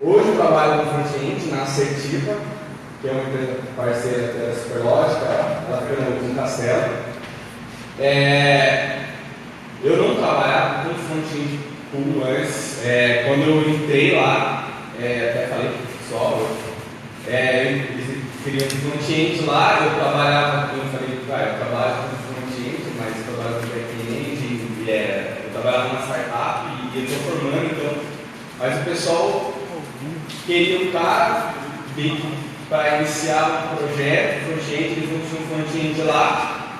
Hoje eu trabalho no front-end, na Assertiva, que é uma empresa parceira da Superlógica, ela fica no Castelo. Eu não trabalhava com front-end como antes. Quando eu entrei lá, até falei para o pessoal, eles queriam um front-end lá, eu trabalhava, como eu falei, eu trabalho com front-end, mas eu trabalho com back-end, eu trabalhava numa startup e eu estou formando, então, mas o pessoal queria um cara para iniciar um projeto, front-end, eles não tinham front-end lá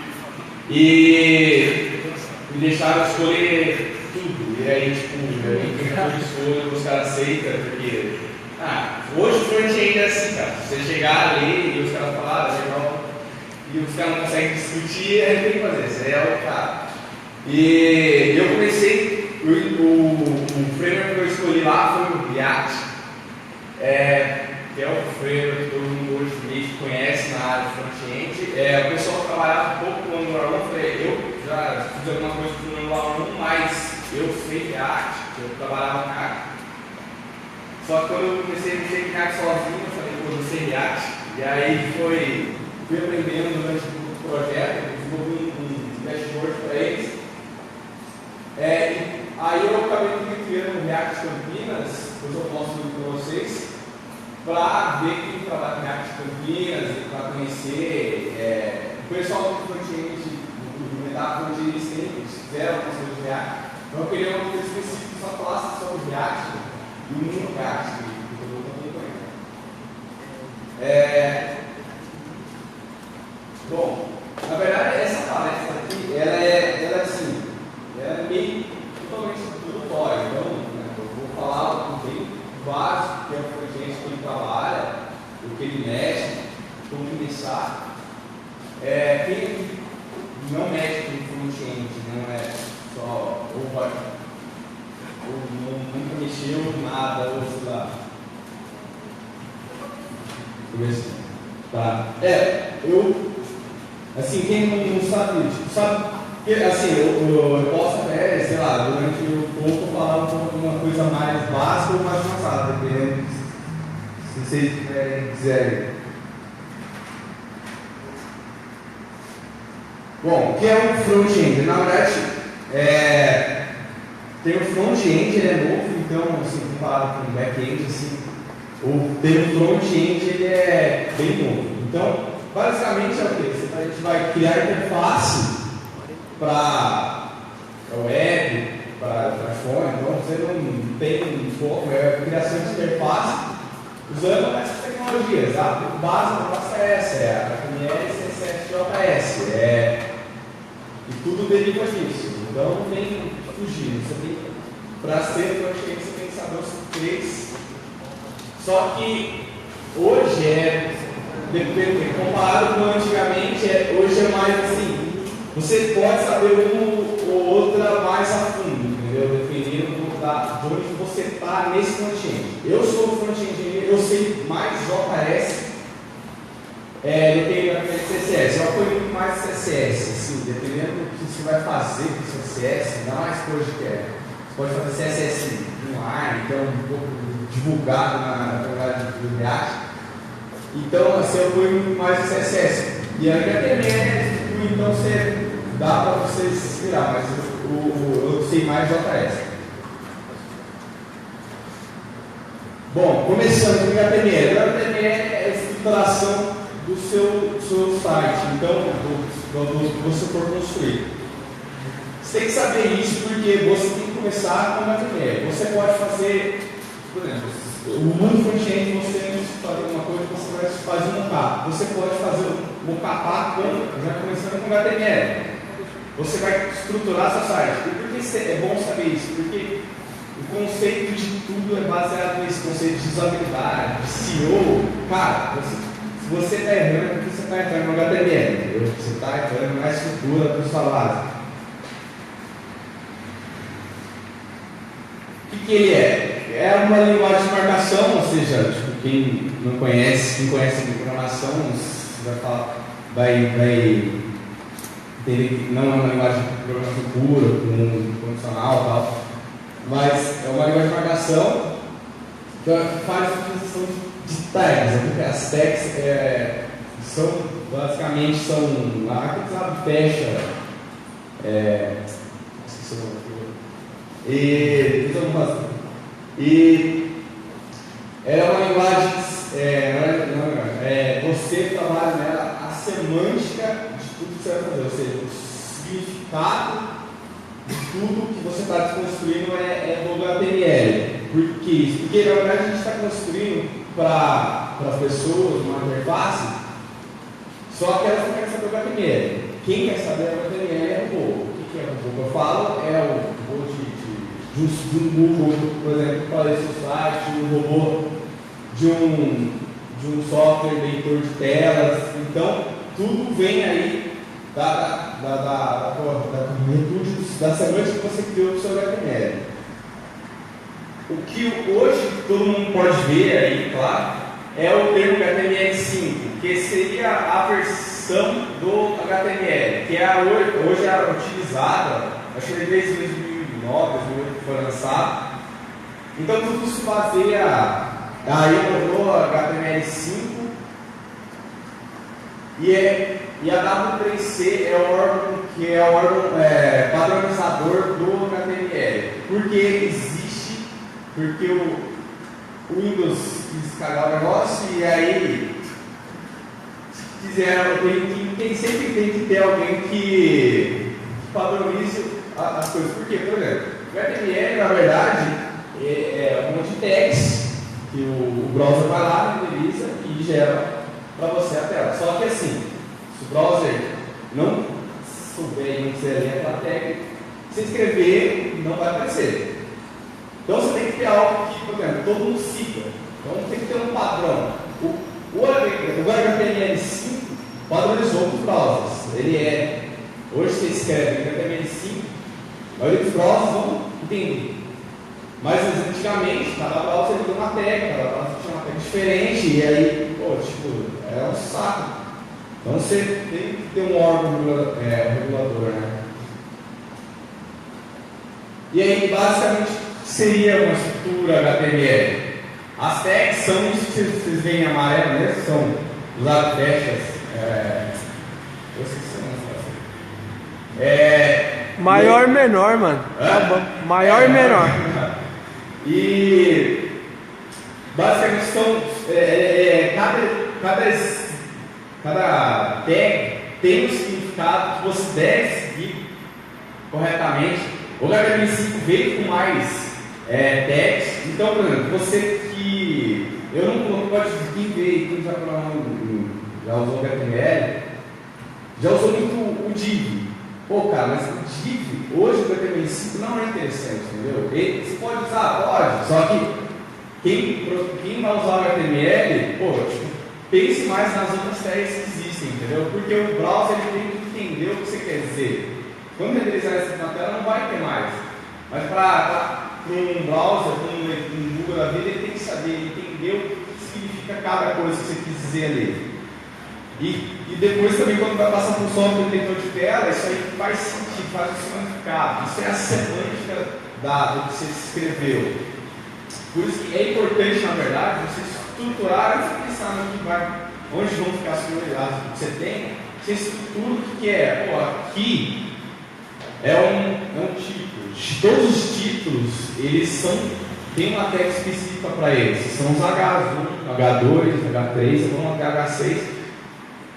e me deixaram escolher tudo. E aí, tipo, eu escolho, os caras aceitam, porque hoje o front-end é assim, cara. Você chegar ali e os caras falarem, legal, e os caras não conseguem discutir, tem que fazer, você é o cara. E eu comecei, o framework que eu escolhi lá foi o React, que é o framework que todo mundo hoje meio que conhece na área de front-end. O pessoal trabalhava um pouco no Angular 1, eu já fiz algumas coisas no Angular 1, mas eu sei React, eu trabalhava com React. Só que quando eu comecei a mexer com React sozinho, eu falei, pô, eu sei React. E aí fui aprendendo durante o projeto, desenvolvi um dashboard para eles. Aí eu acabei criando o React Campinas, depois eu mostro para vocês, para ver quem trabalha com React Campinas, para conhecer o pessoal do front-end, do Metafront, eles fizeram algumas coisas de React. Então eu queria uma coisa específica que só falasse sobre React e o mundo React, que eu estou acompanhando. Bom, na verdade essa palestra aqui, ela é assim, ela é meio totalmente introdutória, então eu vou falar um bem básico, que é o front-end que ele trabalha, o que ele mexe, como começar. Quem não mexe com front-end, não é só ou nunca mexeu nada, ou sei lá. Tá. Assim, quem não sabe, assim, eu posso até, sei lá, durante o pouco falar um pouco de uma coisa mais básica ou mais avançada, dependendo se vocês quiserem. Bom, o que é um front-end? Na verdade, tem o front-end, ele é novo, então, assim, comparado com o back-end, assim, o termo front-end, ele é bem novo. Então, basicamente é o quê? A gente vai criar interface para web, para iPhone, então você não tem foco, criação de interface usando essas tecnologias. A base da nossa é essa, HTML, CSS, JS, e tudo deriva disso. Então não tem que fugir. Para ser front-end você tem que saber os três. Só que hoje comparado com antigamente, hoje é mais assim, você pode saber uma ou outra mais a fundo, entendeu? Dependendo de onde você está nesse front-end. Eu sou front-end, eu sei mais JS do que CSS. Eu apoio muito mais CSS, assim, dependendo do que você vai fazer com CSS, dá mais coisa que é. Você pode fazer CSS online, que é um pouco divulgado na comunidade do React. Então, assim, eu fui muito mais o CSS. E a HTML, então, dá para você se inspirar, mas eu sei mais JS. Bom, começando com o HTML. O HTML é a estruturação do seu site, então, quando você for construir. Você tem que saber isso porque você tem que começar com o HTML. Você pode fazer, por exemplo, o mundo front-end, você não fazer uma coisa, você vai fazer um mockup. Você pode fazer um mockup já começando com HTML. Você vai estruturar seu site. E por que é bom saber isso? Porque o conceito de tudo é baseado nesse conceito de usabilidade, de SEO. Cara, se você está errando, é porque você está entrando no HTML, entendeu? Você está entrando na estrutura do sua base. O que ele é? É uma linguagem de marcação, ou seja, tipo, quem conhece programação, vai entender que não é uma linguagem de programação pura, com condicional e tal, mas é uma linguagem de marcação Então, faz utilização de tags, porque as tags são, basicamente, aqueles abre fecha, esqueci o nome, e ela é uma linguagem, você trabalha nela a semântica de tudo que você vai fazer, ou seja, o significado de tudo que você está desconstruindo é do HTML. Por que isso? Porque na verdade a gente está construindo para as pessoas uma interface, só que elas não querem saber o HTML. Quem quer saber o HTML é o robô. O que é o robô que eu falo? É o robô de um Google, por exemplo, para esse site, um robô de um software leitor de telas. Então, tudo vem aí da semântica que você criou para o seu HTML. O que hoje todo mundo pode ver aí, claro, é o termo HTML5, que seria a versão do HTML, que hoje é utilizada, acho que desde 2009, 2008 foi lançado. Então tudo se baseia no HTML5 e a W3C é o órgão que é o órgão padronizador do HTML. Por que ele existe? Porque o Windows quis cagar o negócio e aí sempre tem que ter alguém que padronize as coisas. Por quê? Por exemplo, o HTML na verdade é um monte de tags que o browser vai lá, renderiza e gera para você a tela. Só que assim, se o browser não souber e não quiser ler aquela tag, se escrever não vai aparecer. Então você tem que ter algo que, por exemplo, todo mundo siga. Então tem que ter um padrão. O HTML5 padronizou para os browsers. Hoje você escreve HTML5, a maioria dos browsers vão entender. Mas antigamente, cada browser tinha uma tag, cada browser tinha uma tag diferente, e aí, é um saco. Então você tem que ter um órgão regulador, né? E aí, basicamente, seria uma estrutura HTML. As tags são isso que vocês veem em amarelo, né? São os abfechas. Eu esqueci o nome. Maior e menor, mano. Tá bom. Maior e menor. E basicamente são cada tag tem um significado que você deve seguir corretamente. O HTML5 veio com mais tags. Então, por exemplo, você que eu não pode ver quem já usou HTML, já usou muito o div. Pô, cara, mas o div, hoje o HTML5 não é interessante, entendeu? Você pode usar? Pode, só que quem vai usar o HTML, pense mais nas outras tags que existem, entendeu? Porque o browser ele tem que entender o que você quer dizer. Quando renderizar essa na tela não vai ter mais. Mas para um browser, um Google da vida, ele tem que saber, entender o que significa cada coisa que você quis dizer ali. E depois também quando vai passar para o software de leitor de tela, isso aí faz sentido, faz o significado. Isso é a semântica do que você escreveu. Por isso que é importante, na verdade, você estruturar e pensar no que vai, onde vão ficar as prioridades que você tem, você estrutura o que é. Aqui é um título. Todos os títulos, tem uma tag específica para eles. São os H1, H2, H3, vamos até H6.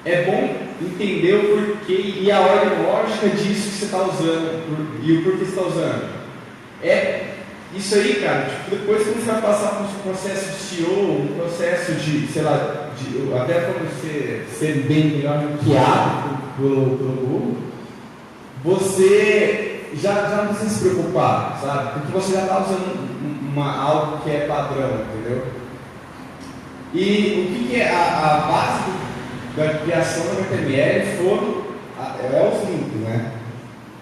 É bom entender o porquê e a ordem lógica disso que você está usando e o porquê você está usando. Isso aí, cara, depois que você vai passar por um processo de SEO, um processo de, sei lá, até para você ser bem melhor ranqueado pelo Google, você já não precisa se preocupar, sabe? Porque você já está usando algo que é padrão, entendeu? E o que é a base da criação do HTML é os links, né?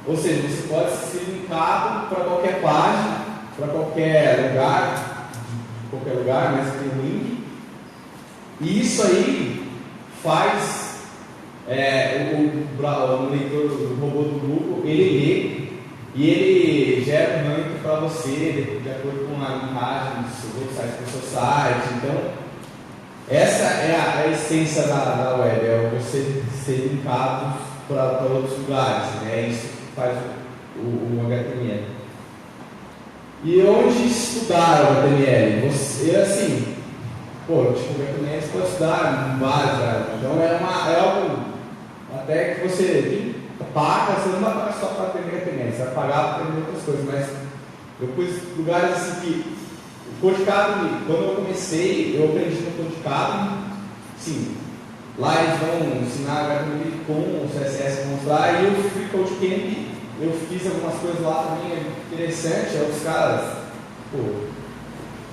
Ou seja, você pode ser linkado para qualquer página, para qualquer lugar, mas tem um link. E isso aí faz o leitor do robô do Google, ele lê e ele gera um ranking para você, de acordo com a linkagem dos outros sites do seu site. Então, essa é a essência da web, é você ser linkado para outros lugares, né? Isso que faz o HTML. E onde estudar o HTML? Você, assim, o HTML você pode estudar em vários áreas. Então, é algo até que você paga, você não vai pagar só para aprender HTML, você vai pagar para aprender outras coisas, mas eu pus lugares assim que o Codecademy, quando eu comecei, eu aprendi no Codecademy, sim, lá eles vão ensinar HTML com o CSS, mostrar, e eu fui Codecamp, eu fiz algumas coisas lá também, é interessante, os caras,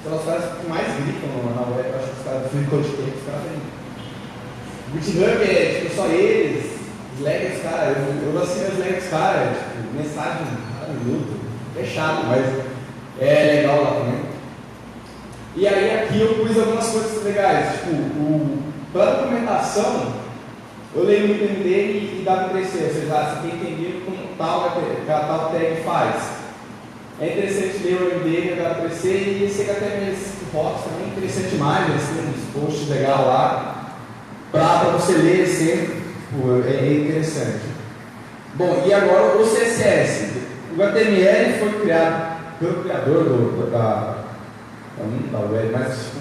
são os caras que mais gritam na web, eu acho que os caras do Free Codecamp, os caras têm. GitHub é tipo só eles. Slack dos caras, eu assinei o Slack dos caras, tipo, mensagem cada minuto, fechado, mas é legal lá também. E aí aqui eu pus algumas coisas legais, tipo, para documentação, eu leio o MD e dá para crescer, ou seja, você tem que entender como tal tag faz. É interessante ler o MD e dá para crescer, e esse HTML Box também é interessante demais, tem uns posts legais lá, para você ler sempre. É interessante. Bom, e agora o CSS. O HTML foi criado pelo criador da web, mas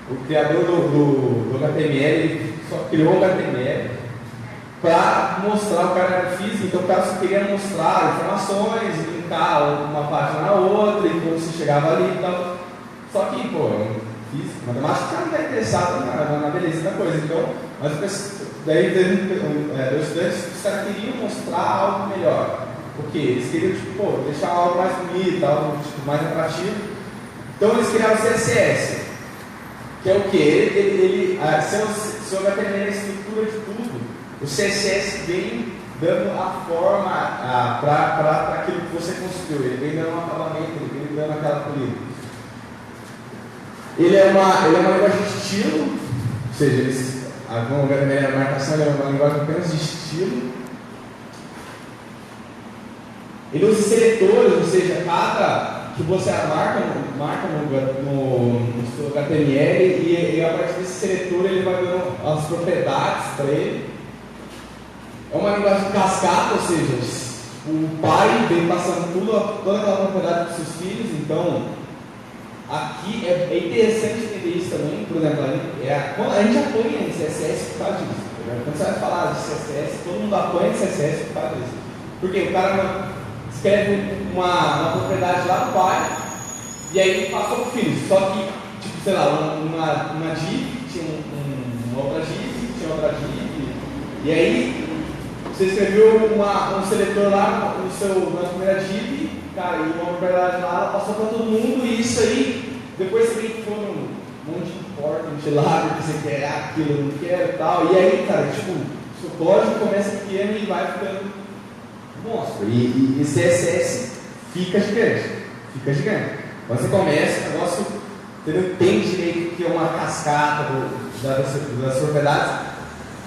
o criador do HTML ele só criou o HTML para mostrar, o cara era físico, então o cara só queria mostrar informações, linkar uma página na outra, e quando você chegava ali e tal. Só que, físico, matemática, o cara não está interessado na beleza da coisa, então, mas daí os estudantes os caras queriam mostrar algo melhor, porque eles queriam deixar algo mais bonito, algo mais atrativo. Então eles criaram o CSS, que é o que? Seu HTML é a estrutura de tudo. O CSS vem dando a forma para aquilo que você construiu, ele vem dando um acabamento, ele vem dando aquela polida. Ele é uma linguagem de estilo, ou seja, o HTML, a marcação é uma linguagem apenas de estilo. Ele usa seletores, ou seja, cada que você marca no seu HTML e a partir desse seletor ele vai dando as propriedades para ele. É uma linguagem de cascata, ou seja, o pai vem passando toda aquela propriedade para os seus filhos, então aqui é interessante entender isso também. Por exemplo, a gente apanha em CSS por causa disso. Quando você vai falar de CSS, todo mundo apanha em CSS por causa disso. Porque o cara escreve uma propriedade lá no pai e aí passou para o filho. Só que, tipo, sei lá, uma div tinha uma outra div, tinha outra div, e aí você escreveu um seletor lá na primeira div, cara, e uma propriedade lá, ela passou para todo mundo, e isso aí, depois você tem que pôr um monte de important lá, porque você quer aquilo, não quer e tal, e aí, cara, tipo, seu código começa pequeno e vai ficando monstro, e CSS fica gigante. Quando você começa, o negócio, você não entende direito que é uma cascata das propriedades,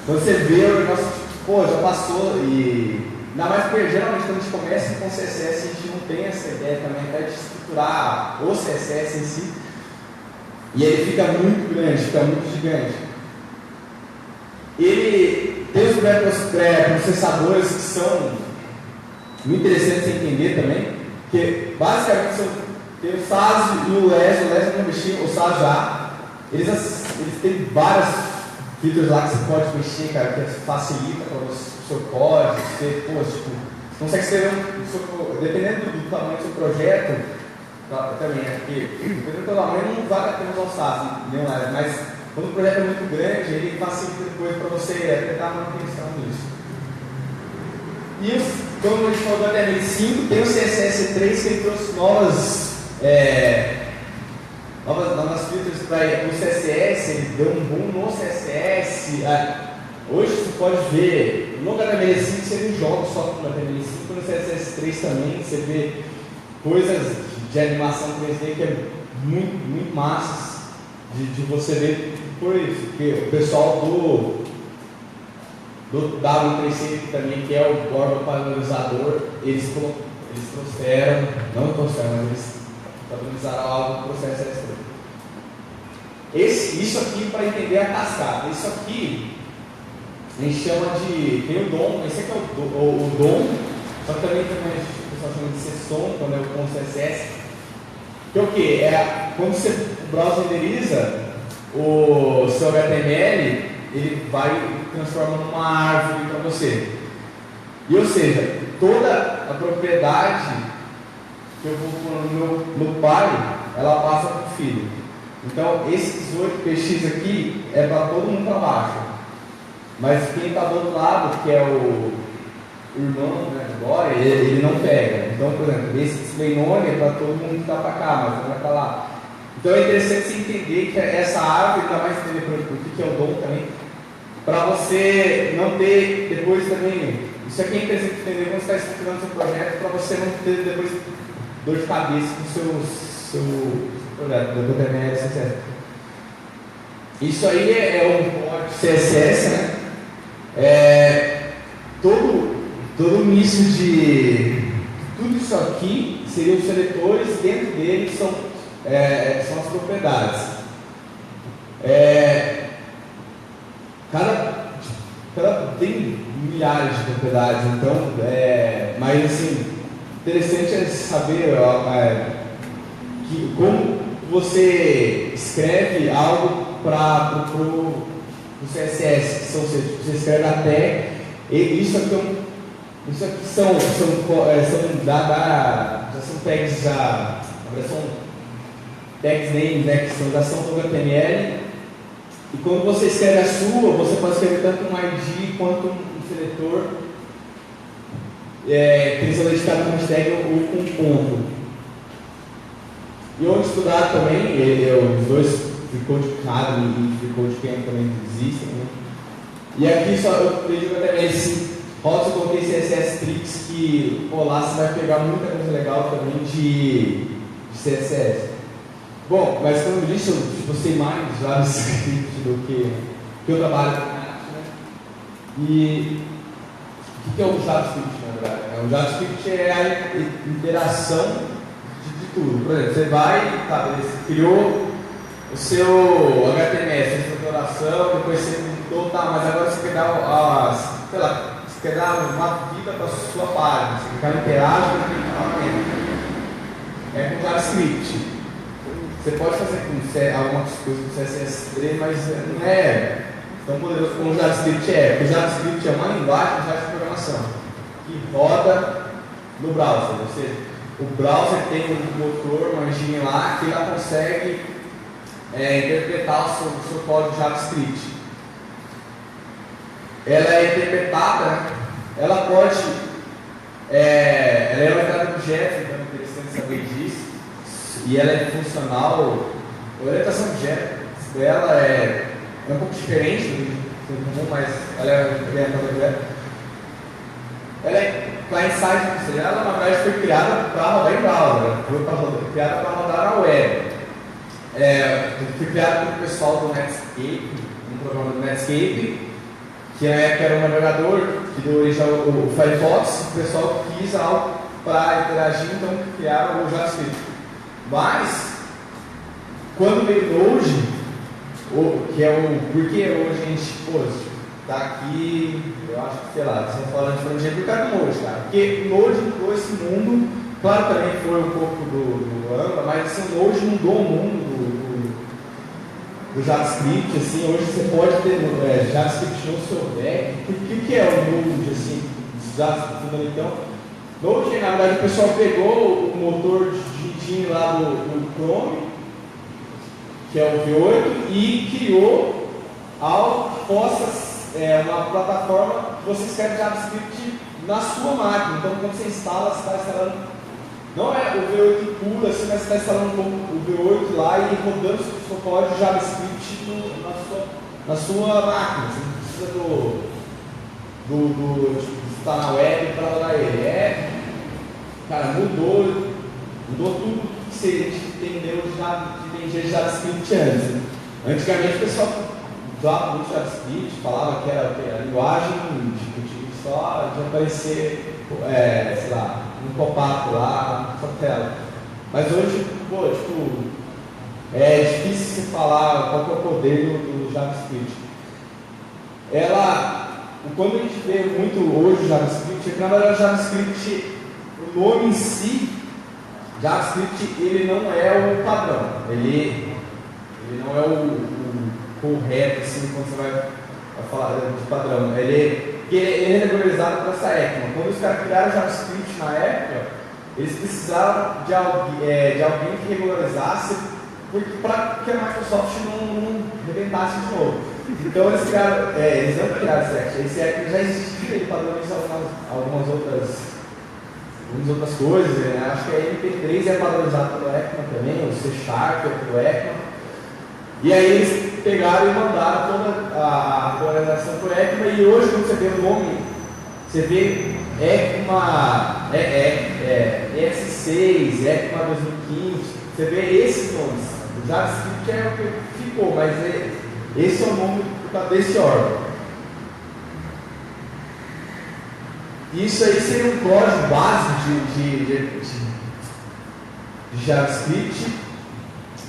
quando você vê o negócio, já passou, e ainda mais porque geralmente quando a gente começa com CSS a gente não tem essa ideia também até de estruturar o CSS em si, e ele fica muito grande, fica muito gigante. Ele tem os pré-processadores que são muito interessantes de entender também, que basicamente tem o SAS e o LES eu não mexi, o SAS já, eles têm várias features lá que você pode mexer, cara, que facilita para o seu código, você consegue escrever, dependendo do tamanho do seu projeto, também, porque dependendo do tamanho não vale a pena usar o SAS, mas quando o projeto é muito grande, ele facilita depois para você tentar manutenção nisso. E como a gente falou do HTML5, tem o CSS3 que ele trouxe novas features para o CSS, ele deu um boom no CSS. Hoje você pode ver, no HTML5 você vê jogos só com o HTML5, no CSS3 também você vê coisas de animação 3D que é muito, muito massas de você ver por isso, porque o pessoal do W3C também, que é o órgão padronizador, eles trouxeram, não trouxeram, mas eles padronizaram algo do processo S3. Isso aqui para entender a cascata. Isso aqui a gente chama de. Tem o DOM, esse aqui é o DOM, só que também tem o pessoal chama de CSOM, quando é o com CSS. Que é o que? Quando o browser renderiza o seu HTML, ele vai e transforma numa árvore para você. E ou seja, toda a propriedade que eu vou pôr no pai, ela passa para o filho. Então, esse 18px aqui é para todo mundo para baixo. Mas quem está do outro lado, que é o irmão, né, agora, ele não pega. Então, por exemplo, esse display nome é para todo mundo que está para cá, mas não vai para lá. Então é interessante você entender que essa árvore, ainda mais entender o que é o DOM também, para você não ter depois também. Isso aqui é interessante entender quando você está estruturando seu projeto, para você não ter depois dor de cabeça com o seu projeto, do HTML, CSS. Isso aí é um código CSS, né? Todo o início de tudo isso aqui seriam os seletores, dentro deles são as propriedades. Tem milhares de propriedades, então, mas assim, interessante é saber como você escreve algo para o CSS, ou seja, você escreve até, isso aqui são tags são tags names, né, que já são do HTML, e quando você escreve a sua, você pode escrever tanto um ID quanto um seletor, que eles são identificados com hashtag ou com ponto. E onde estudar também, os dois ficou de Cadme e ficou de quem também existem, né? E aqui só eu vejo até esse Rotos, eu coloquei CSS Tricks, que lá você vai pegar muita coisa legal também de CSS. Bom, mas como eu disse, eu sei mais JavaScript do que eu trabalho com React, né? E o que é o JavaScript, na verdade? O JavaScript é a interação de tudo. Por exemplo, você vai, você criou o seu HTML, sua estruturação, depois você mudou, mas agora você quer dar você quer dar uma vida para a sua página, você quer interagir com JavaScript. Você pode fazer algumas coisas com CSS3, mas não é tão poderoso como o JavaScript porque o JavaScript é uma linguagem de programação que roda no browser, ou seja, o browser tem um motor, uma engine lá, que ela consegue interpretar o seu código JavaScript. Ela é interpretada, né? Ela pode, ela é orientada a objetos, então é interessante saber disso, e ela é funcional. A orientação a objetos dela é um pouco diferente do comum, mas ela é orientada a objetos. Ela é client-side, ou seja, ela na verdade foi criada para rodar em browser, foi criada para rodar na web. Foi criada pelo pessoal do Netscape, um programa do Netscape, que na época era um navegador que deu origem ao Firefox. O pessoal quis algo para interagir, então criaram o JavaScript. Mas, quando veio o Node, que é porque hoje a gente, está aqui, eu acho que, sei lá, você falando de front-end por causa do Node, cara. Porque o Node mudou esse mundo, claro, também foi um pouco do Angular, mas assim, o Node mudou o mundo do JavaScript. Assim, hoje você pode ter JavaScript no seu back. O que é o Node, assim, JavaScript? Então, Node, na verdade, o pessoal pegou o motor de engine lá do Chrome, que é o V8, e criou algo que possa uma plataforma que você escreve JavaScript na sua máquina. Então, quando você instala, você está instalando, não é o V8 puro, assim, mas você está instalando o V8 lá e rodando o seu código JavaScript na sua máquina. Você não precisa de estar na web para rodar ele. Cara, mudou tudo que você entendeu de JavaScript antes. Antigamente o pessoal usava muito JavaScript, falava que era a linguagem tipo, só de aparecer, sei lá, um pop-up lá na sua tela. Mas hoje, pô, tipo, é difícil você falar qual que é o poder do JavaScript. Quando a gente vê muito hoje o JavaScript, é que na verdade o JavaScript, o nome em si, JavaScript, ele não é o padrão, ele não é o correto, assim, quando você vai falar de padrão. Ele é regularizado por essa ECMA. Quando os caras criaram JavaScript na época, eles precisavam de alguém que regularizasse para que a Microsoft não rebentasse de novo. Então eles criaram, eles não criaram esse ECMA já existia, ele padroniza algumas outras coisas, né? Acho que a MP3 é padronizado pelo ECMA também, o C# é pelo ECMA. E aí eles pegaram e mandaram toda a atualização por ECMA, e hoje quando você vê o nome, você vê ECMA ES6, ECMA 2015, você vê esses nomes. O JavaScript é o que ficou, mas esse é o nome desse órgão. Isso aí seria um código básico de JavaScript.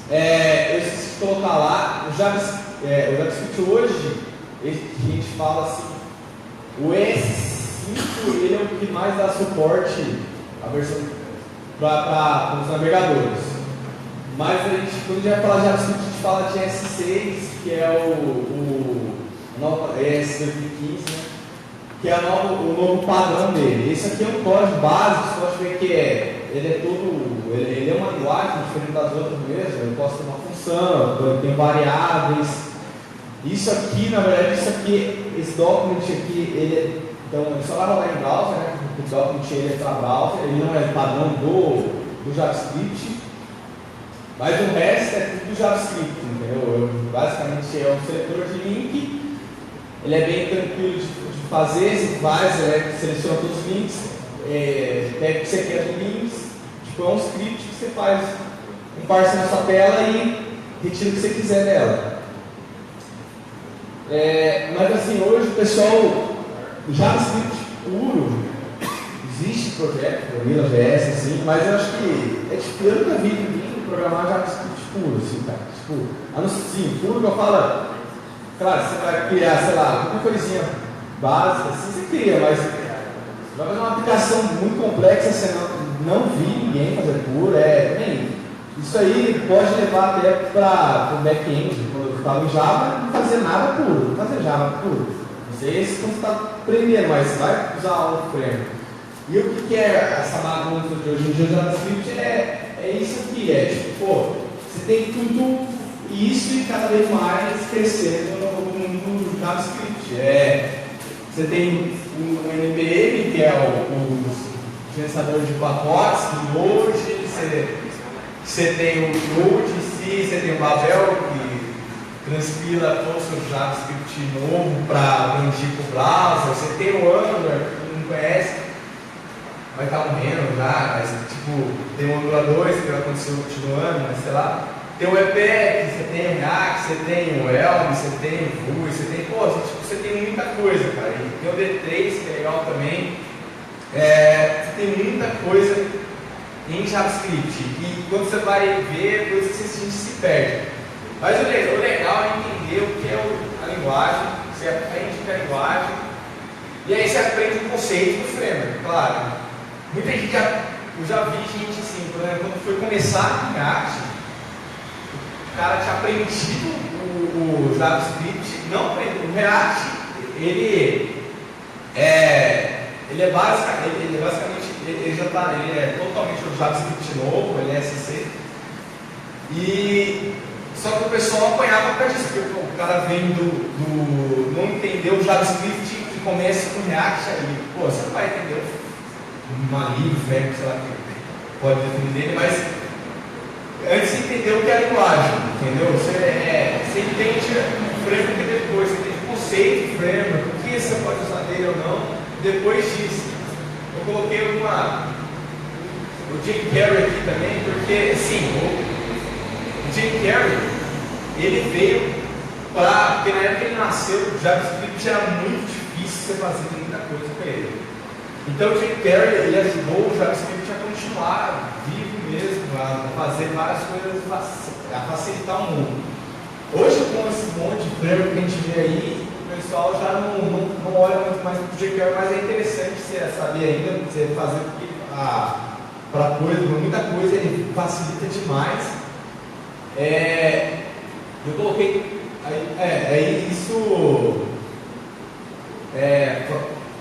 Eu esqueci de colocar lá, o JavaScript hoje, a gente fala assim, o ES5 ele é o que mais dá suporte à versão para os navegadores. Mas quando a gente vai falar de JavaScript, a gente fala de ES6, que é o ES 2015, né? Que é o novo padrão dele. Esse aqui é um código básico, você pode ver que ele é uma linguagem diferente das outras mesmo. Ele posso ter uma função, tem variáveis. Isso aqui, na verdade, esse document aqui, então ele só vai rolar em browser, né? O document ele é para browser, ele não é padrão do JavaScript, mas o resto é tudo JavaScript, entendeu? Basicamente é um seletor de link. Ele é bem tranquilo de fazer, você seleciona todos os links, pega o que você quer dos links, tipo, é um script que você faz um parse na sua tela e retira o que você quiser dela. Mas assim, hoje o pessoal, o JavaScript puro, existe projeto, Gorilla.js, assim, mas eu acho que eu nunca vi ninguém programar JavaScript puro, assim, cara. Tipo, puro que eu falo. Claro, você vai criar, sei lá, uma coisinha básica, assim você cria, mas vai fazer uma aplicação muito complexa, você não vi ninguém fazer puro, isso aí pode levar até para o back-end, quando eu estava em Java, não fazer nada puro, não fazer Java puro. Não sei se você está aprendendo, mas vai usar um framework. E o que é essa bagunça de hoje em dia, o JavaScript é isso aqui, tipo, pô, você tem tudo isso e cada vez mais crescendo no mundo do JavaScript. Você tem o NPM, que é o gerenciador de pacotes, do Node, você tem o Node em si, você tem o Babel, que transpila todo o seu JavaScript novo para brandir para o browser, você tem o Angular, que não conhece, vai estar morrendo já, mas tipo, tem o Angular 2, que vai acontecer continuando, mas sei lá. Tem o EPEC, você tem o React, você tem o Elm, você tem o Vue, você tem muita coisa, cara. E tem o D3, que é legal também. Você tem muita coisa em JavaScript. E quando você vai ver, coisas que a gente se perde. Mas o legal é entender o que é a linguagem, você aprende a linguagem, e aí você aprende o conceito do framework, claro. Muita gente eu já vi gente assim, por exemplo, quando foi começar em React, o cara tinha aprendido o JavaScript, não aprendeu. O React, ele é basicamente, ele é totalmente um JavaScript novo, ele é SC. E só que o pessoal apanhava para disso, porque o cara vem não entendeu o JavaScript que começa com React aí. Pô, você não vai entender uma livre, sei lá, que pode definir dele, mas antes de entender o que é a linguagem, entendeu? Você entende o framework depois, você entende o conceito do framework, o que você pode usar dele ou não, depois disso. Eu coloquei o Jim Carrey aqui também, porque, sim, o Jim Carrey, ele veio porque na época que ele nasceu, o JavaScript era muito difícil você fazer muita coisa com ele. Então o Jake Perry ele ajudou o JavaScript a continuar vivo mesmo, a fazer várias coisas, a facilitar o mundo. Hoje, com esse monte de framework que a gente vê aí, o pessoal já não olha muito mais para o Jake Perry, mas é interessante você saber ainda, você fazer para coisa, muita coisa, ele facilita demais. Eu coloquei isso.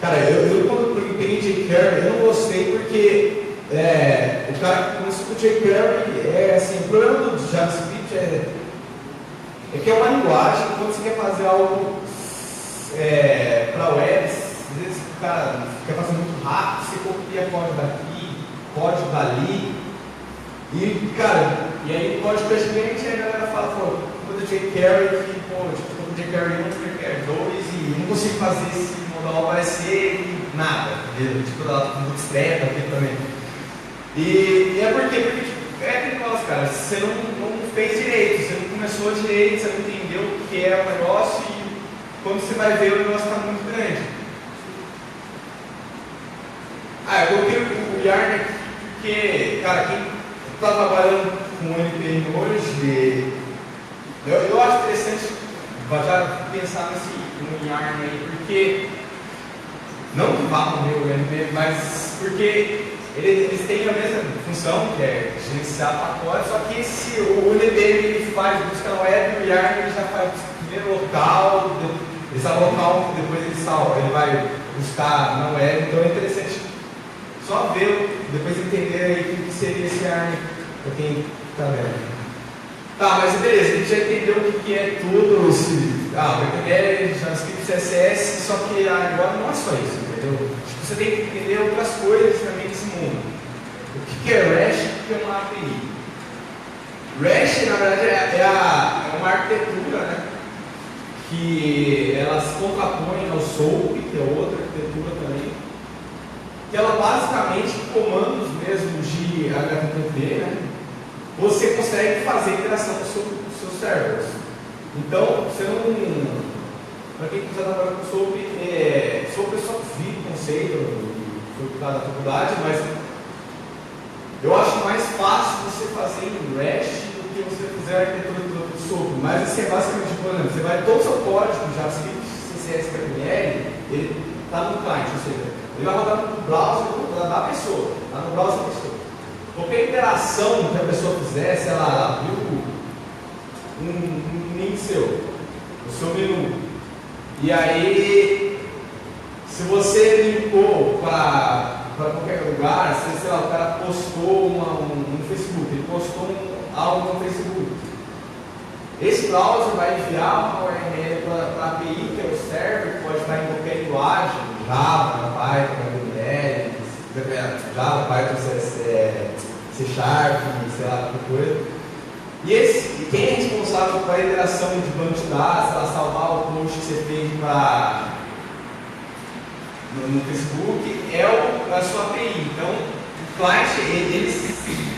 Cara, eu quando peguei Jake Perry, eu não gostei porque o cara que começou com o Jake Perry, assim, o problema do JavaScript é que é uma linguagem, quando você quer fazer algo para web, às vezes o cara quer fazer muito rápido, você copia código daqui, código dali, e cara, e aí o código praticamente a galera fala, quando o Jake Perry, quando o Jake Perry 1, o Jake Perry 2, e não consigo fazer esse modal aparecer nada, entendeu? Tipo, lá com bootstrap aqui também. E é porque é aquele negócio, cara, você não fez direito, você não começou direito, você não entendeu o que é o negócio e quando você vai ver o negócio está muito grande. Eu coloquei o Yarn aqui porque, cara, quem está trabalhando com o NPM hoje, eu acho interessante já pensar no Yarn aí, porque não que vá morrer o NPM, mas porque eles têm a mesma função, que é gerenciar pacotes, só que o NPM ele faz busca na web, o Yarn ele já faz primeiro local, ele sabe o local, depois ele salva, ele vai buscar na web, então é interessante só ver, depois entender aí o que seria esse Yarn para quem está vendo. Tá, mas beleza, a gente já entendeu o que é tudo, HTML, JavaScript, CSS, só que agora não é só isso, entendeu? Você tem que entender outras coisas também desse mundo. O que é REST e o que é uma API? REST, na verdade, é uma arquitetura, né? Que ela se contrapõe ao SOAP, que é outra arquitetura também, que ela basicamente, comandos mesmo de HTTP, né? Você consegue fazer interação com os seus servers. Então, você não... Para quem quiser trabalhar com SOAP, SOAP eu só vi o conceito, foi por causa da faculdade, mas eu acho mais fácil você fazer em REST do que você fizer a arquitetura do SOAP. Mas assim, é basicamente, por exemplo, você vai todo o seu código, JavaScript, CSS, HTML, ele está no client, ou seja, ele vai rodar no browser da pessoa, está no browser da pessoa. Qualquer interação que a pessoa fizer, se ela abriu um link seu, o seu menu, e aí, se você linkou para qualquer lugar, sei lá, o cara postou no Facebook, ele postou algo no Facebook, esse browser vai enviar uma URL para a API, que é o server, que pode estar em qualquer linguagem, Java, Python, HTML, Java, Python, C Sharp, sei lá, qualquer coisa. E quem é responsável pela interação de banco de dados, para salvar o post que você fez no Facebook, é a sua API. Então, o client,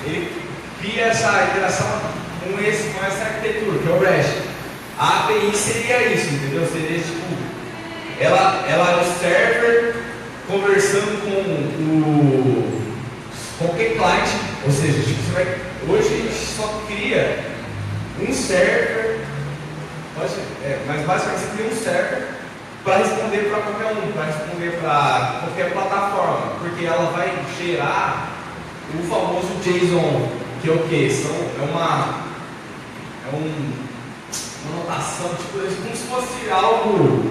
ele cria essa interação com essa arquitetura, que é o REST. A API seria isso, entendeu? Seria tipo, ela é o server conversando com qualquer client, ou seja, tipo, hoje a gente só cria um server, mas basicamente você cria um server para responder para qualquer um, para responder para qualquer plataforma, porque ela vai gerar o famoso JSON, que é o que? Uma notação, tipo, como se fosse algo,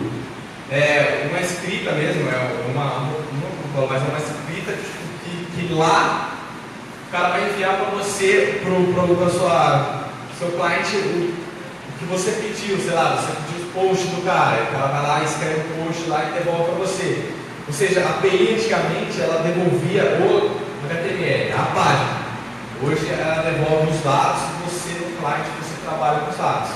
uma escrita mesmo, mas é uma escrita que lá o cara vai enviar para você, para seu cliente, o que você pediu, sei lá, você pediu o post do cara, o cara vai lá, escreve o post lá e devolve para você. Ou seja, a API antigamente ela devolvia o HTML, a página. Hoje ela devolve os dados e você, no cliente, você trabalha com os dados.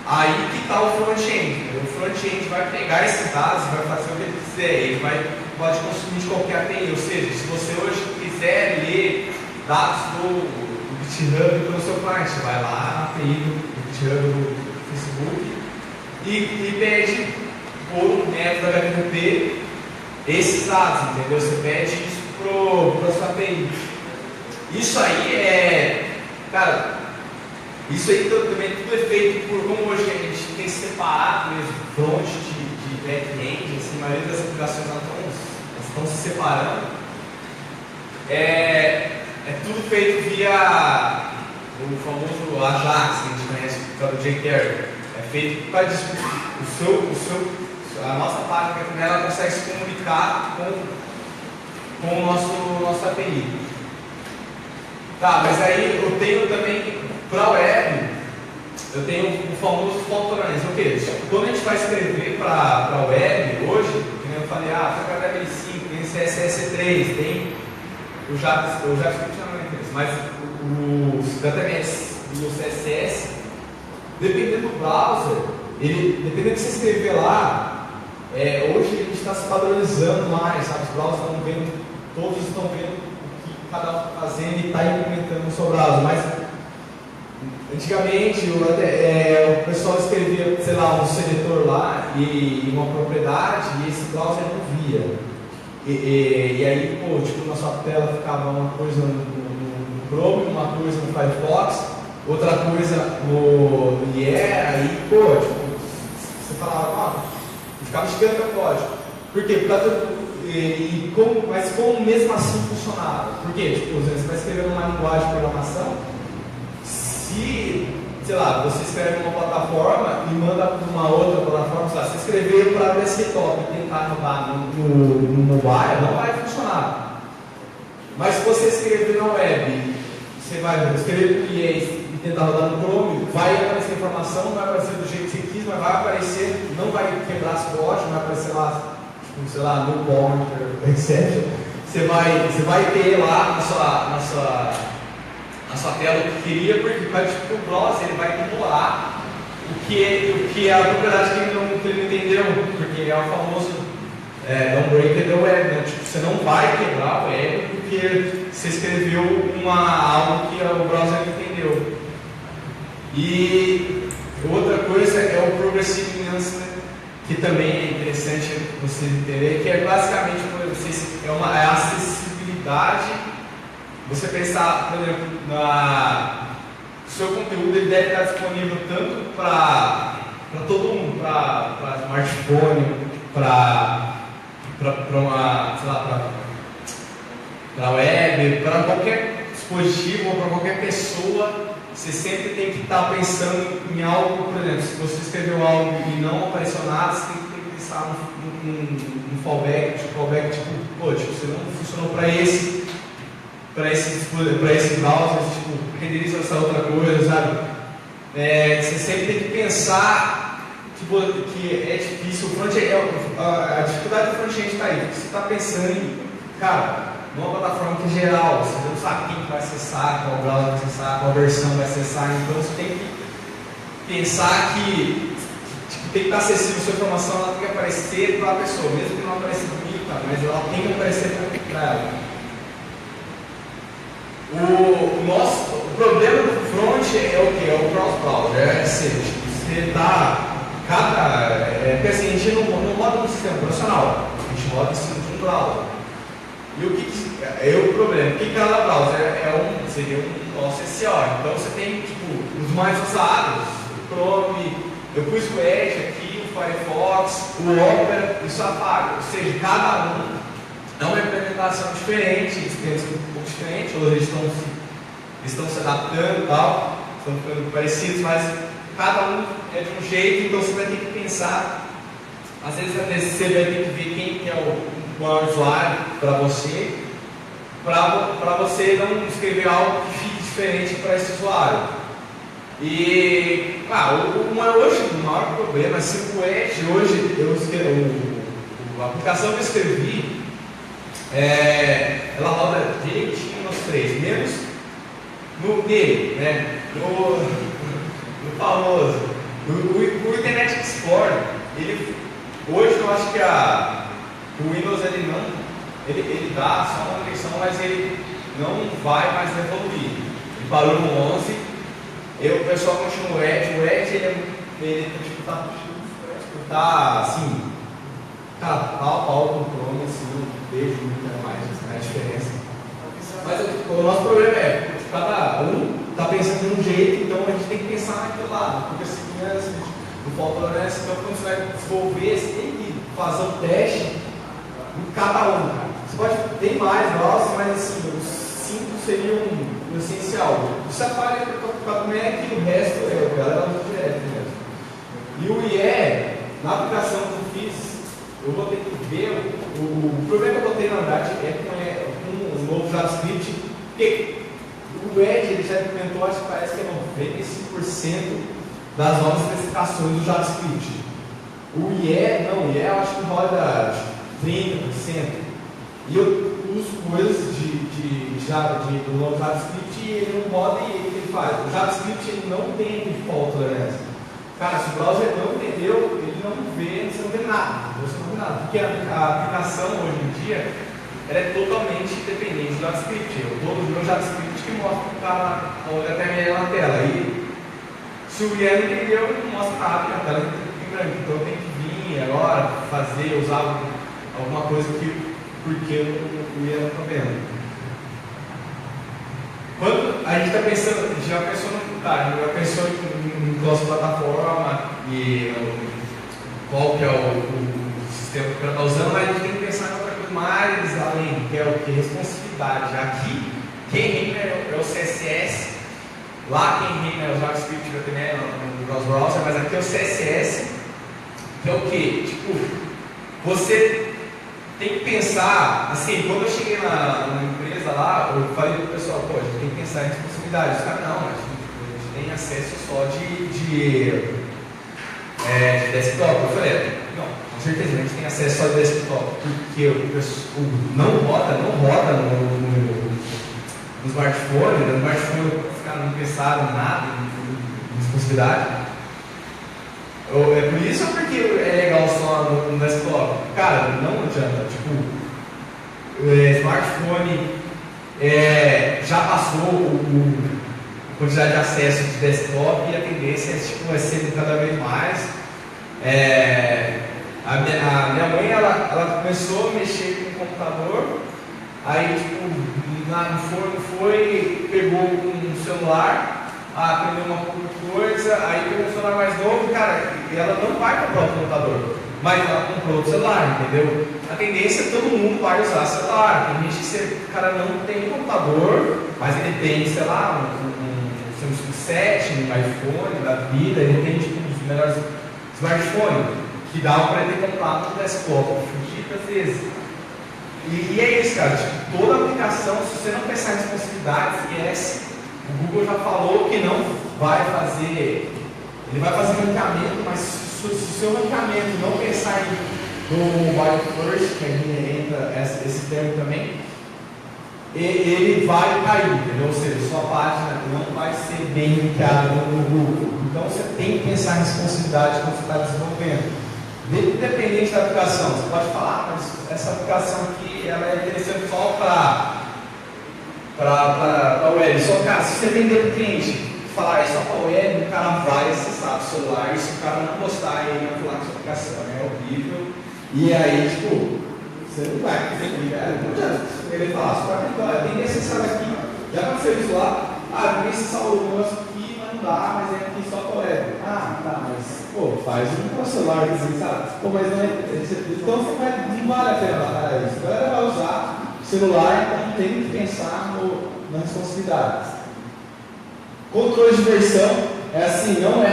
Aí que está o front-end. O front-end vai pegar esses dados e vai fazer o que ele quiser. Ele pode consumir de qualquer API. Ou seja, se você hoje quiser ler dados do GitHub pelo seu cliente, vai lá na API do GitHub, do Facebook e pede por um método HTTP esses dados, entendeu? Você pede isso para a sua API. Isso aí cara, isso aí também tudo é feito por, como hoje a gente tem separado mesmo, front de back-end, assim, a maioria das aplicações elas estão se separando. É tudo feito via o famoso Ajax, que a gente conhece pelo jQuery. É feito para a nossa página ela consegue se comunicar com o nosso API. Tá, mas aí eu tenho também para a web, eu tenho o famoso fault tolerance. O que? Quando a gente vai escrever para a web hoje, como eu falei, foi para HTML5, tem CSS3, tem o JavaScript não é isso, mas os HTML e o CSS, dependendo do browser, dependendo do que você escrever lá, hoje a gente está se padronizando mais, sabe? Os browsers estão vendo, todos estão vendo o que cada um está fazendo e está implementando no seu browser, mas antigamente o pessoal escrevia, sei lá, um seletor lá e uma propriedade e esse browser não via. E aí, pô, tipo, na sua tela ficava uma coisa no Chrome, uma coisa no Firefox, outra coisa no IE, aí, pô, tipo, você falava, ficava gigante o código. Por quê? Mas como mesmo assim funcionava? Por quê? Tipo, você vai escrever uma linguagem de programação, se, sei lá, você escreve numa plataforma e manda para uma outra plataforma, sei lá, você escrever para desktop e tentar rodar no mobile, não vai funcionar. Mas se você escrever na web, você vai escrever no IE e tentar rodar no Chrome, vai aparecer informação, não vai aparecer do jeito que você quis, mas vai aparecer, não vai quebrar as códigos, não vai aparecer lá, tipo, sei lá, no pointer, etc. Você vai ter lá na sua tela o que queria, porque tipo, o browser ele vai ignorar o que é a propriedade que ele não entendeu, porque é o famoso don't break the web, né? Tipo, você não vai quebrar o web porque você escreveu algo que o browser não entendeu. E outra coisa é o Progressive Enhancement, que também é interessante você entender, que é basicamente a acessibilidade. Você pensar, por exemplo, o seu conteúdo ele deve estar disponível tanto para todo mundo, para smartphone, para web, para qualquer dispositivo ou para qualquer pessoa. Você sempre tem que estar pensando em algo, por exemplo, se você escreveu algo e não apareceu nada, você tem que pensar num fallback, você não funcionou para esse browser, tipo, renderiza essa outra coisa, sabe? Você sempre tem que pensar que é difícil, a dificuldade do front-end está aí, você está pensando em, cara, numa plataforma que é geral, você não sabe quem vai acessar, qual browser vai acessar, qual versão vai acessar, então você tem que pensar que tem que estar acessível a sua informação, ela tem que aparecer para a pessoa, mesmo que não apareça bonita, mas ela tem que aparecer para ela. O problema do front é o que? É o cross-browser, você dá porque assim, a gente não roda no sistema operacional, a gente roda em cima de um browser. E o problema? Que cada browser seria um nosso SEO. Então você tem os mais usados, o Chrome, eu pus o Edge aqui, o Firefox, o Opera e o Safari. Ou seja, cada um é uma implementação diferente, experiência um pouco diferente, ou eles estão se adaptando e tal, estão ficando parecidos, mas cada um é de um jeito, então você vai ter que pensar, às vezes você vai ter que ver quem que é o maior usuário para você não escrever algo que fique diferente para esse usuário. E hoje o maior problema é ser o Edge. Hoje a aplicação que eu escrevi, ela roda direitinho nos três, menos nele, né? No famoso, o Internet Explorer, hoje eu acho que o Windows ele dá só uma manutenção, mas ele não vai mais evoluir. Ele parou no 11, o pessoal continua o Edge ele é ele tá assim, cara, pau a pau com o Chrome, assim, não vejo muito mais a diferença. Mas o nosso problema é, cada um está pensando de um jeito, então a gente tem que pensar naquele lado, porque assim, não falta honesto, então quando você vai desenvolver, você tem que fazer um teste em cada um, cara. Você pode ter mais browsers, mas assim, os 5 seriam o essencial. Você apaga para como é que o resto é, a galera usa direto mesmo. E o IE, na aplicação que eu fiz, eu vou ter que ver, o problema que eu tenho na verdade é com o novo JavaScript, porque o Edge ele já implementou, acho que parece que é 95% das novas especificações do JavaScript. O IE, não, o IE eu acho que roda 30%. E eu uso coisas do novo JavaScript e ele não roda e ele faz. O JavaScript ele não tem default tolerância. Cara, se o browser não entendeu, ele não vê, você não vê nada. Você não vê nada. Porque a aplicação hoje em dia ela é totalmente dependente do JavaScript. Eu dou o meu JavaScript que mostra o HTML na tela. E se o IE não entendeu, ele não mostra nada, porque a tela em branco. Então eu tenho que vir agora, usar alguma coisa porque o IE não está vendo. Quando a gente está pensando, já pensou já pensou em cross-plataforma e qual que é o sistema que ela está usando, mas a gente tem que pensar em outra coisa mais além, que é o que? Responsividade. Aqui, quem reina é o CSS, lá quem reina é o JavaScript, HTML, no cross-browser, mas aqui é o CSS, que é o que? Tipo, você tem que pensar, assim, quando eu cheguei na empresa lá, eu falei pro pessoal, pô, a gente tem que pensar em responsabilidade. Os caras, não, a gente tem acesso só de desktop. Eu falei, não, com certeza, a gente tem acesso só de desktop, porque o não roda no smartphone, no smartphone os caras não pensaram nada em responsabilidade. É por isso ou porque é legal só no desktop? Cara, não adianta. Tipo, smartphone já passou a quantidade de acesso de desktop e a tendência é ser cada vez mais. A minha mãe ela começou a mexer com o computador, aí pegou um celular. Aprendeu uma coisa, aí pegou um celular mais novo, cara, e ela não vai comprar outro computador, mas ela comprou outro celular, entendeu? A tendência é que todo mundo vai usar celular. Tem gente que o cara não tem computador, mas ele tem, sei lá, um Samsung 7, um iPhone da vida, ele tem tipo um dos melhores smartphones, que dá para ele comprar no desktop, muitas vezes. E é isso, cara, tipo, toda aplicação, se você não pensar em responsabilidade, esquece. O Google já falou que não vai fazer, ele vai fazer ranqueamento, mas se o seu ranqueamento não pensar no mobile first, que aí entra esse termo também, ele vai cair, entendeu? Ou seja, sua página não vai ser bem ranqueada no Google. Então você tem que pensar em responsabilidade quando você está desenvolvendo. Independente da aplicação, você pode falar, mas essa aplicação aqui ela é interessante só para web. Só, cara, se você vender para o cliente, falar só para web, o cara vai acessar o celular, e se o cara não gostar, ele vai falar que sua aplicação é horrível. E aí, tipo, você não vai ele falar, só tem que acessar aqui. Já aconteceu isso lá, tem que acessar o negócio aqui, mas não dá, mas é aqui só para web. Tá, mas pô, faz um celular assim, sabe? Pô, mas não é. Então não vale a pena batalhar isso. A galera vai usar celular, então tem que pensar na responsabilidade. Controle de versão é assim, não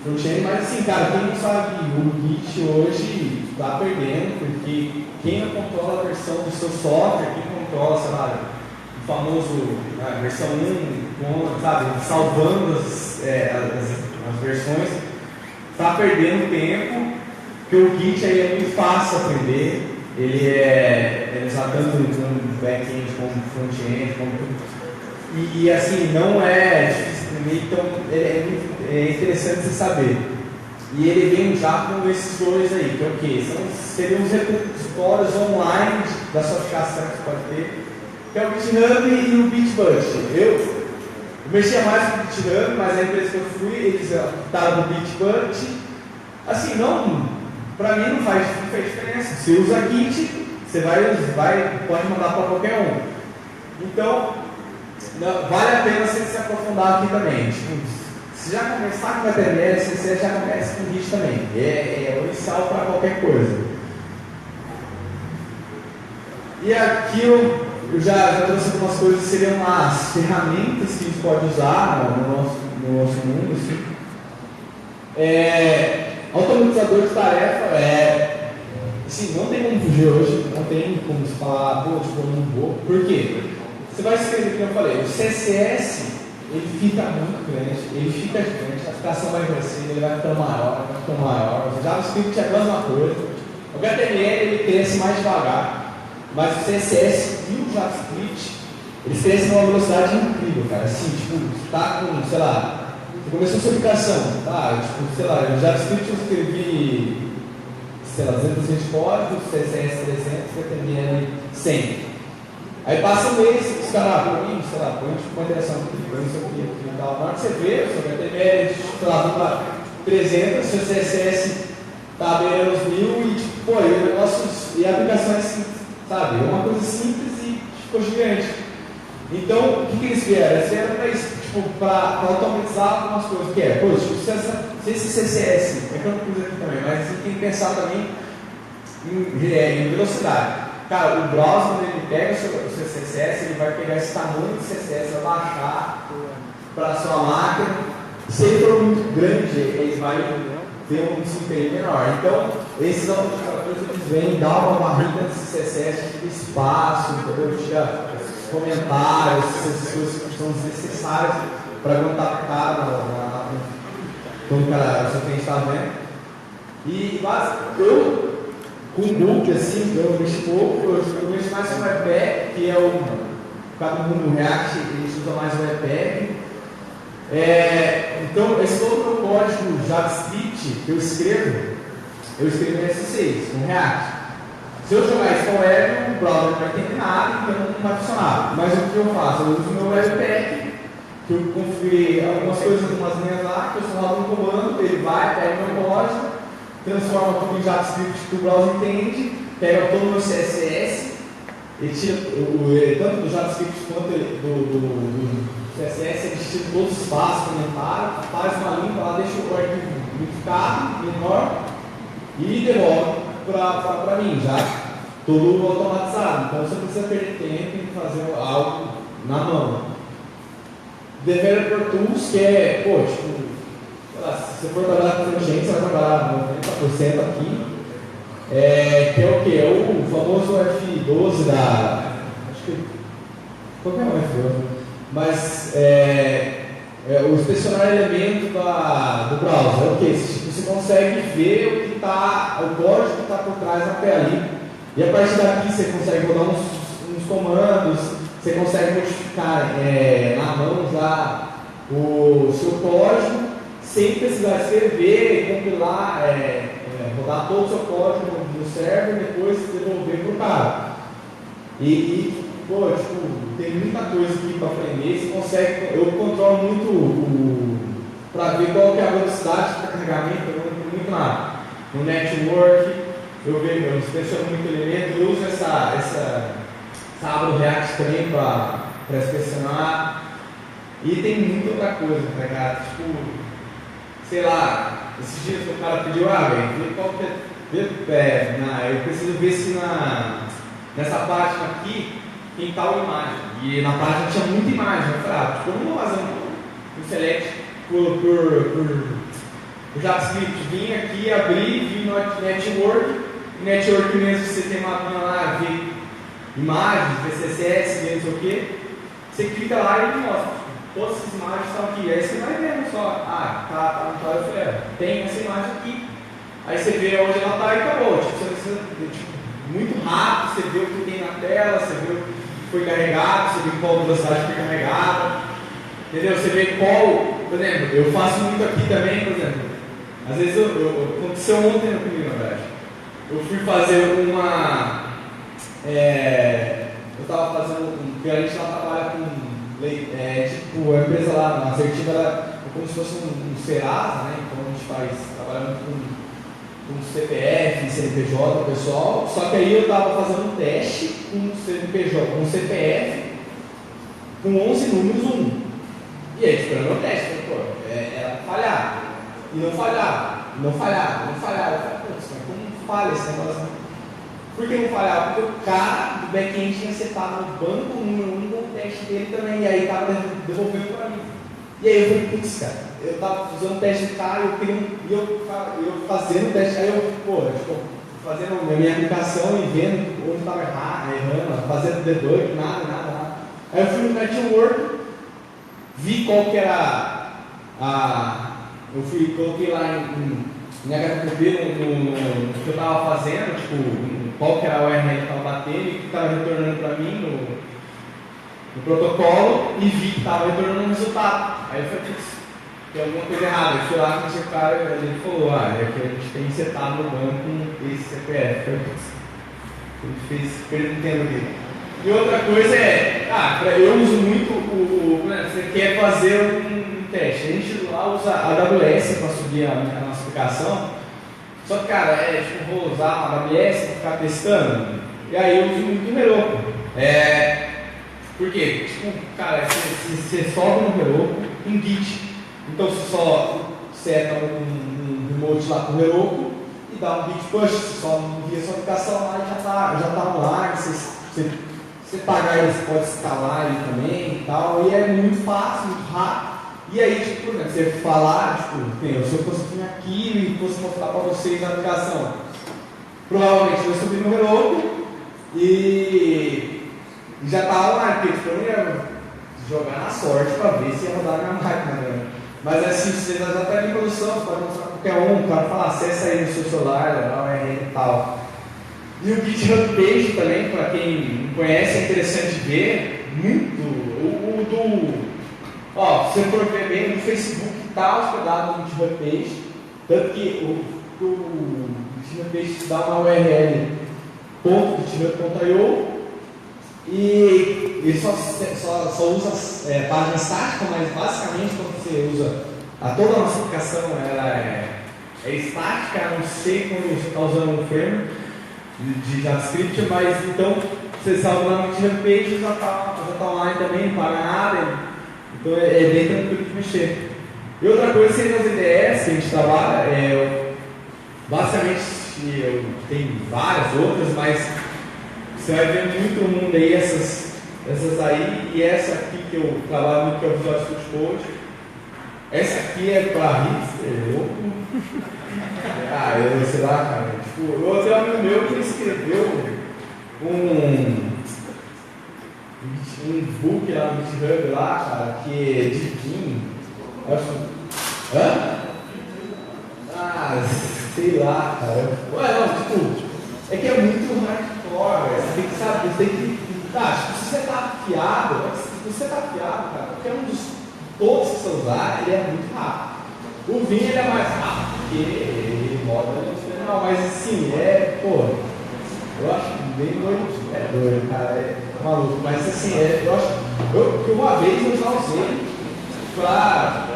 front-end, mas assim, cara, quem não sabe, o Git hoje está perdendo, porque quem não controla a versão do seu software, quem controla, sei lá, o famoso versão 1, sabe, salvando as versões, está perdendo tempo, porque o Git aí é muito fácil aprender. Ele é usado tanto no back-end como no front-end, e assim, não é difícil, então é interessante você saber. E ele vem já com esses dois aí, que é o quê? Seriam os repositórios online da sua aplicação que você pode ter, que é o GitHub e o Bitbucket. Eu mexia mais com o Bitramp, mas a empresa que eu fui, eles estavam no Bitbucket. Assim, não, pra mim não faz diferença. Você usa Git, você pode mandar para qualquer um. Então, vale a pena você se aprofundar aqui também. Tipo, se já começar com HTML, CSS já começa com Git também. É o inicial para qualquer coisa. E aqui eu já trouxe algumas coisas que seriam as ferramentas que a gente pode usar no nosso mundo. Assim. Automatizador de tarefa assim, não tem como fugir hoje, não tem como se falar, pô, tipo, eu não vou. Por quê? Você vai escrever, como eu falei, o CSS ele fica muito grande, ele fica gigante, a aplicação vai crescendo, ele vai ficando maior, o JavaScript é a mesma coisa, o HTML ele cresce mais devagar, mas o CSS e o JavaScript eles crescem numa velocidade incrível, cara. Assim, tipo, você tá com, sei lá, você começou sua aplicação, tá? Tipo, sei lá, no JavaScript eu escrevi, sei lá, 200 códigos, CSS 300, HTML 100. Aí passa um mês, os caras, pra mim, sei lá, põe uma interação aqui, põe isso aqui e tal. Na hora que você vê, o seu HTML, sei lá, vai para 300, seu CSS tá beirando os 1000 e, tipo, pô, e o negócio, e a aplicação é assim, sabe? É uma coisa simples e ficou gigante. Então, o que eles vieram? Eles vieram para isso, tipo, para automatizar algumas coisas, que pô, tipo, se esse CSS, é que eu não pus aqui também, mas você tem que pensar também em velocidade. Cara, o browser, quando ele pega o seu CSS, ele vai pegar esse tamanho de CSS, vai baixar para a sua máquina. Se ele for muito grande, ele vai ter um desempenho menor. Então, esses automatizadores eles vêm dar uma barriga nesse CSS, tira espaço, entendeu? Tira comentários, essas coisas que são necessárias para aguentar o cara quando o cara só tem que estar vendo. E eu com o book, assim, eu mexo pouco, eu mexo mais com o Webpack, que é no React, eles usam mais o Webpack. Então, esse todo o meu código JavaScript que eu escrevo em S6, no React. Se eu jogar isso com o web, o browser não vai entender nada, então não vai funcionar. Mas o que eu faço? Eu uso o meu Webpack, que eu configurei algumas coisas, algumas linhas lá, que eu só rodo um comando, ele vai, pega o meu código, transforma tudo em JavaScript que o browser entende, pega todo o meu CSS, ele tira tanto do JavaScript quanto do CSS, ele tira todos os espaços, comentários, faz uma limpa lá, deixa o arquivo unificado, menor, e devolve para mim, já tudo automatizado. Então você não precisa perder tempo em fazer algo na mão. Developer Tools, que tipo, se você for trabalhar com front-end, você vai trabalhar 90% aqui. Que é o que? É o famoso F12 da. Acho que. Qualquer um F12. Mas o inspecionar elemento do browser. É o que? Você consegue ver o código que está por trás na tela ali. E a partir daqui você consegue rodar uns comandos, você consegue modificar na mão já o seu código. Sem precisar escrever, compilar, rodar todo o seu código no server e depois devolver para o cara. Pô, tipo, tem muita coisa aqui para aprender, você consegue, eu controlo muito para ver qual que é a velocidade de carregamento, eu não entendo muito nada. No network, eu inspeciono muito elemento, eu uso essa aba do React também para inspecionar. E tem muita outra coisa, tá ligado? Tipo, sei lá, esses dias o cara pediu, eu preciso ver se nessa página aqui tem tal imagem. E na página tinha muita imagem. Eu falei, tipo, eu não vou fazer um select por JavaScript. Vim aqui, abri, vi no network mesmo, você tem uma abinha lá, ver imagens, ver CSS, ver não sei o que. Você clica lá e ele mostra. Todas essas imagens estão aqui, aí você vai vendo só, tá, eu falei, tem essa imagem aqui, aí você vê onde ela está e acabou, tipo, você precisa, muito rápido, você vê o que tem na tela, você vê o que foi carregado, você vê qual velocidade foi carregada, entendeu? Você vê qual, por exemplo, eu faço muito aqui também, por exemplo, às vezes aconteceu ontem comigo, na verdade, eu fui fazer eu estava fazendo, porque a gente lá trabalha com tipo, a empresa lá, a Assertiva, ela é como se fosse um Serasa, né? Então a gente trabalha muito com CPF, CNPJ, o pessoal, só que aí eu estava fazendo um teste com CNPJ, com CPF, com 11 números 1. E aí, esperando o teste, era falhar. E não falhava, não falhava, não falhava. Eu falei, como falha esse negócio? Por que não falhava? Porque o cara do back-end tinha setado no banco o número 1 no teste dele também, e aí estava devolvendo para mim. E aí eu falei, putz, cara, eu estava usando o teste do cara, eu fazendo o teste, aí eu, fazendo a minha aplicação e vendo onde estava errando, fazendo debug, nada. Aí eu fui no network, vi qual que era coloquei lá em HTTP no que eu estava fazendo, tipo, qual que era a URL que estava batendo e que estava retornando para mim no protocolo, e vi que estava retornando um resultado. Aí eu falei, tem alguma coisa errada. Eu fui lá com esse cara e ele falou, é que a gente tem setado no banco esse CPF. Ele fez perguntando aqui. E outra coisa eu uso muito você quer fazer um teste. A gente lá usa a AWS para subir a nossa aplicação. Só que, cara, vou usar a AWS para ficar testando. E aí eu uso muito o Heroku. Por quê? Cara, você sobe no Heroku em Git. Então você só seta um remote lá com o Heroku e dá um Git push. Você só envia sua aplicação lá e já está online. Você pagar ele, você pode escalar ele também e tal. E é muito fácil, muito rápido. E aí, por exemplo, você falar, se eu fosse vir aqui e fosse mostrar para vocês a aplicação, provavelmente eu subir no Heroku e já está online, porque eu ia jogar na sorte para ver se ia rodar na minha máquina, né? Mas assim, você já está em produção, você pode mostrar para qualquer um, o cara fala, acessa aí no seu celular, dá uma URL e tal. E o GitHub Page também, para quem não conhece, é interessante ver muito. Se você for ver bem, no Facebook está hospedado no GitHub Page, tanto que o GitHub Page dá uma URL .github.io e ele só usa página estática, mas basicamente quando você usa toda a nossa aplicação ela é estática, a não ser quando você está usando um framework de JavaScript, mas então você salva lá no GitHub Page já está online também, não paga nada, então é bem tranquilo de mexer. E outra coisa seria as IDEs que a gente trabalha, basicamente tem várias outras, mas você vai ver muito no mundo aí essas aí, e essa aqui que eu trabalho muito, que é o Visual Studio Code. Essa aqui é para hipster, eu sei lá, cara. Eu tenho um amigo meu que escreveu um book lá no GitHub lá, cara, que é de Kim. Sei lá, cara. É que é muito hardcore, você tem que saber, se você está afiado, cara, qualquer um todos que você usar, ele é muito rápido. O Vim ele é mais rápido, porque ele roda no final, mas assim, eu acho bem doido, cara, é maluco, mas assim, eu acho que uma vez eu já usei pra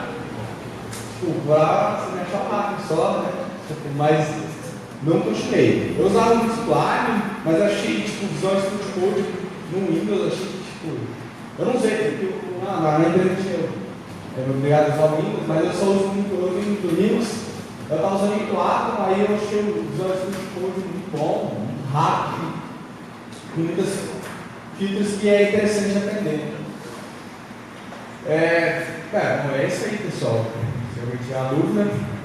se me achar rápido só, né? Mas não continuei. Eu usava muito Sublime, mas achei Visual Studio Code no Windows, achei que eu não sei, porque na internet eu obrigado a usar o Windows, mas eu só uso muito Linux. Eu estava usando em 4, aí eu achei o Visual Studio Code muito bom, muito rápido, com muitas features que é interessante aprender. É isso aí, pessoal. Se alguém tiver uma dúvida.